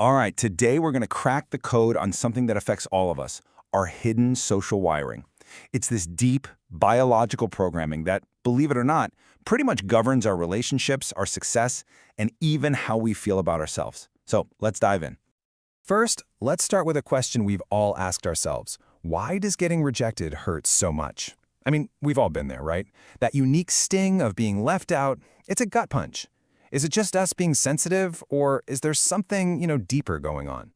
All right, today we're going to crack the code on something that affects all of us, our hidden social wiring. It's this deep biological programming that, believe it or not, pretty much governs our relationships, our success, and even how we feel about ourselves. So let's dive in. First, let's start with a question we've all asked ourselves. Why does getting rejected hurt so much? I mean, we've all been there, right? That unique sting of being left out, it's a gut punch. Is it just us being sensitive, or is there something, deeper going on?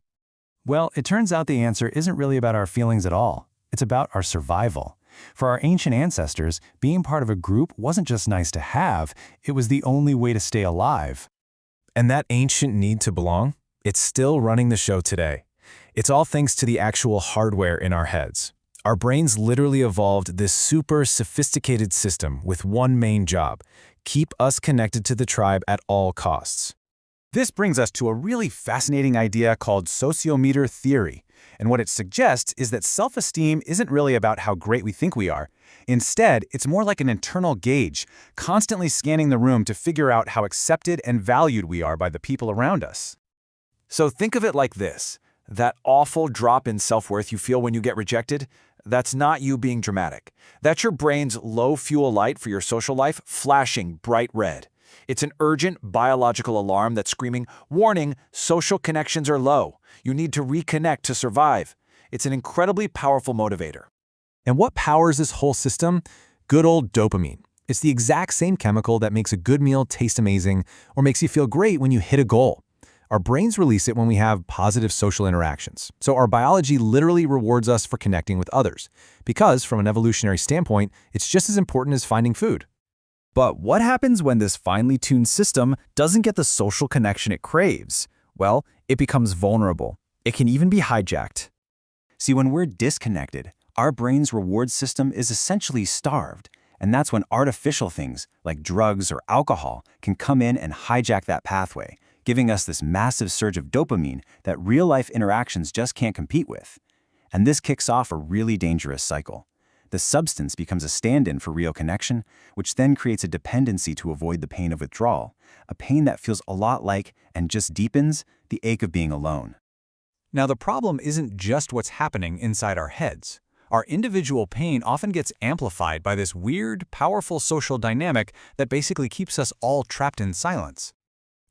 Well, it turns out the answer isn't really about our feelings at all. It's about our survival. For our ancient ancestors, being part of a group wasn't just nice to have, it was the only way to stay alive. And that ancient need to belong, it's still running the show today. It's all thanks to the actual hardware in our heads. Our brains literally evolved this super sophisticated system with one main job: keep us connected to the tribe at all costs. This brings us to a really fascinating idea called sociometer theory. And what it suggests is that self-esteem isn't really about how great we think we are. Instead, it's more like an internal gauge, constantly scanning the room to figure out how accepted and valued we are by the people around us. So think of it like this. That awful drop in self-worth you feel when you get rejected, that's not you being dramatic. That's your brain's low fuel light for your social life flashing bright red. It's an urgent biological alarm that's screaming, "Warning, social connections are low. You need to reconnect to survive." It's an incredibly powerful motivator. And what powers this whole system? Good old dopamine. It's the exact same chemical that makes a good meal taste amazing or makes you feel great when you hit a goal. Our brains release it when we have positive social interactions. So our biology literally rewards us for connecting with others. Because, from an evolutionary standpoint, it's just as important as finding food. But what happens when this finely tuned system doesn't get the social connection it craves? Well, it becomes vulnerable. It can even be hijacked. See, when we're disconnected, our brain's reward system is essentially starved. And that's when artificial things, like drugs or alcohol, can come in and hijack that pathway, giving us this massive surge of dopamine that real-life interactions just can't compete with. And this kicks off a really dangerous cycle. The substance becomes a stand-in for real connection, which then creates a dependency to avoid the pain of withdrawal, a pain that feels a lot like, and just deepens, the ache of being alone. Now, the problem isn't just what's happening inside our heads. Our individual pain often gets amplified by this weird, powerful social dynamic that basically keeps us all trapped in silence.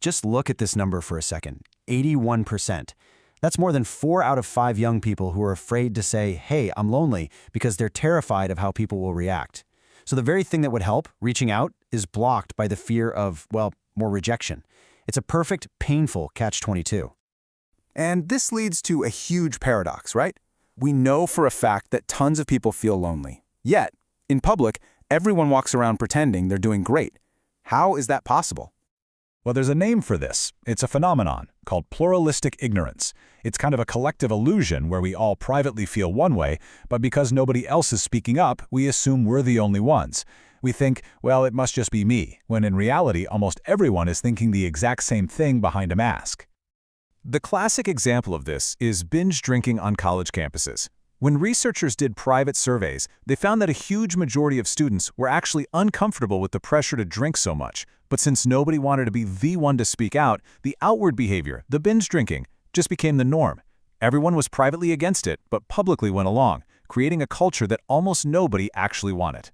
Just look at this number for a second, 81%. That's more than 4 out of 5 young people who are afraid to say, "Hey, I'm lonely," because they're terrified of how people will react. So the very thing that would help, reaching out, is blocked by the fear of, more rejection. It's a perfect, painful catch-22. And this leads to a huge paradox, right? We know for a fact that tons of people feel lonely. Yet, in public, everyone walks around pretending they're doing great. How is that possible? Well, there's a name for this. It's a phenomenon called pluralistic ignorance. It's kind of a collective illusion where we all privately feel one way, but because nobody else is speaking up, we assume we're the only ones. We think, well, it must just be me, when in reality, almost everyone is thinking the exact same thing behind a mask. The classic example of this is binge drinking on college campuses. When researchers did private surveys, they found that a huge majority of students were actually uncomfortable with the pressure to drink so much. But since nobody wanted to be the one to speak out, the outward behavior, the binge drinking, just became the norm. Everyone was privately against it, but publicly went along, creating a culture that almost nobody actually wanted.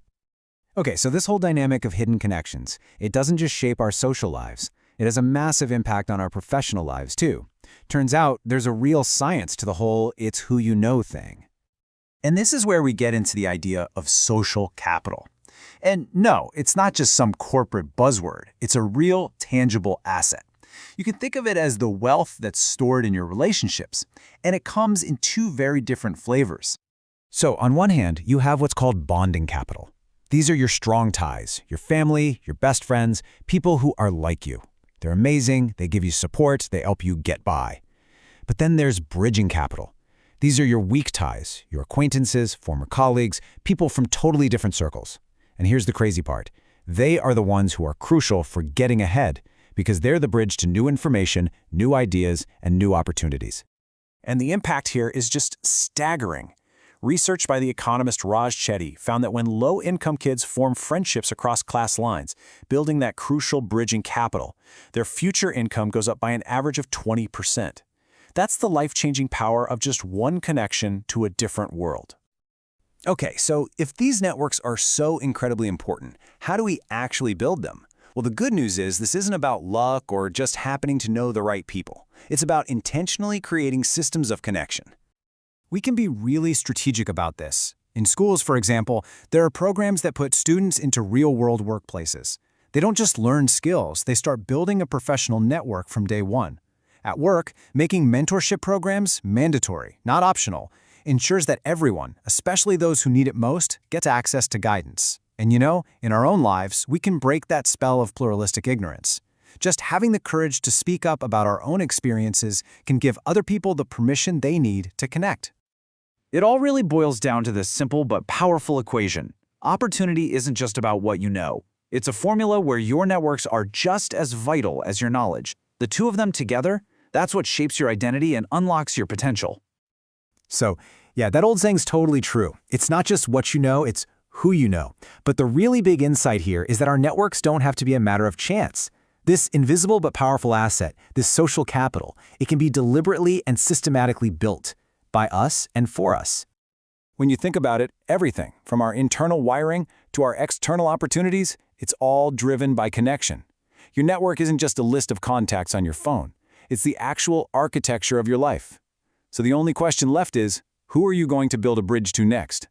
Okay, so this whole dynamic of hidden connections, it doesn't just shape our social lives. It has a massive impact on our professional lives, too. Turns out there's a real science to the whole "it's who you know" thing. And this is where we get into the idea of social capital. And no, it's not just some corporate buzzword. It's a real, tangible asset. You can think of it as the wealth that's stored in your relationships, and it comes in 2 very different flavors. So on one hand, you have what's called bonding capital. These are your strong ties, your family, your best friends, people who are like you. They're amazing, they give you support, they help you get by. But then there's bridging capital. These are your weak ties, your acquaintances, former colleagues, people from totally different circles. And here's the crazy part. They are the ones who are crucial for getting ahead because they're the bridge to new information, new ideas, and new opportunities. And the impact here is just staggering. Research by the economist Raj Chetty found that when low-income kids form friendships across class lines, building that crucial bridging capital, their future income goes up by an average of 20%. That's the life-changing power of just one connection to a different world. Okay, so if these networks are so incredibly important, how do we actually build them? Well, the good news is this isn't about luck or just happening to know the right people. It's about intentionally creating systems of connection. We can be really strategic about this. In schools, for example, there are programs that put students into real-world workplaces. They don't just learn skills, they start building a professional network from day one. At work, making mentorship programs mandatory, not optional, ensures that everyone, especially those who need it most, gets access to guidance. And in our own lives, we can break that spell of pluralistic ignorance. Just having the courage to speak up about our own experiences can give other people the permission they need to connect. It all really boils down to this simple but powerful equation. Opportunity isn't just about what you know. It's a formula where your networks are just as vital as your knowledge. The two of them together, that's what shapes your identity and unlocks your potential. So, yeah, that old saying's totally true. It's not just what you know, it's who you know. But the really big insight here is that our networks don't have to be a matter of chance. This invisible but powerful asset, this social capital, it can be deliberately and systematically built by us and for us. When you think about it, everything, from our internal wiring to our external opportunities, it's all driven by connection. Your network isn't just a list of contacts on your phone. It's the actual architecture of your life. So the only question left is, who are you going to build a bridge to next?